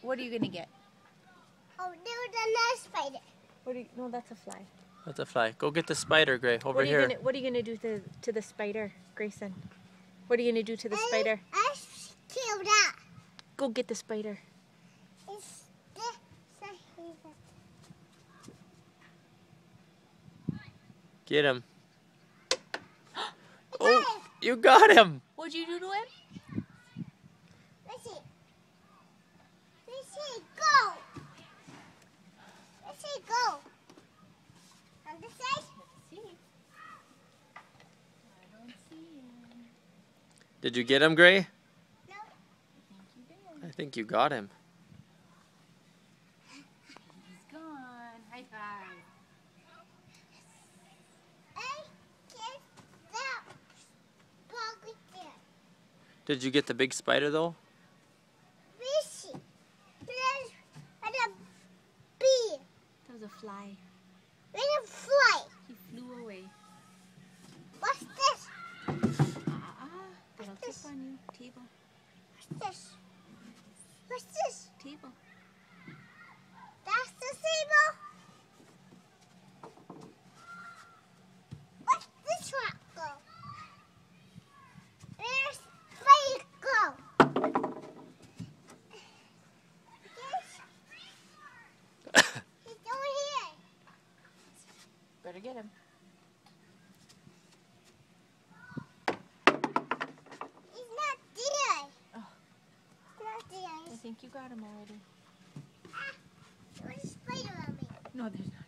What are you gonna get? Oh, there's another spider. No, that's a fly. That's a fly. Go get the spider, Gray. Over here. What are you gonna do to the spider, Grayson? What are you gonna do to the spider? I killed that. Go get the spider. It's this. Get him. Oh, you got him. What'd you do to him? Let's see. Go. Let's see, go. On this side? Let's see. I don't see him. Did you get him, Gray? No. I think you did. I think you got him. He's gone. High five. Did you get the big spider, though? Fishy. And a bee. That was a fly. And a fly. He flew away. What's this? That'll tip on you. Table. What's this? What's this? Table. That's the table. What's this rock go? Where's spider go? He's over here. Better get him. He's not there. Oh. He's not there. I think you got him already. There's a spider on me. No, there's not.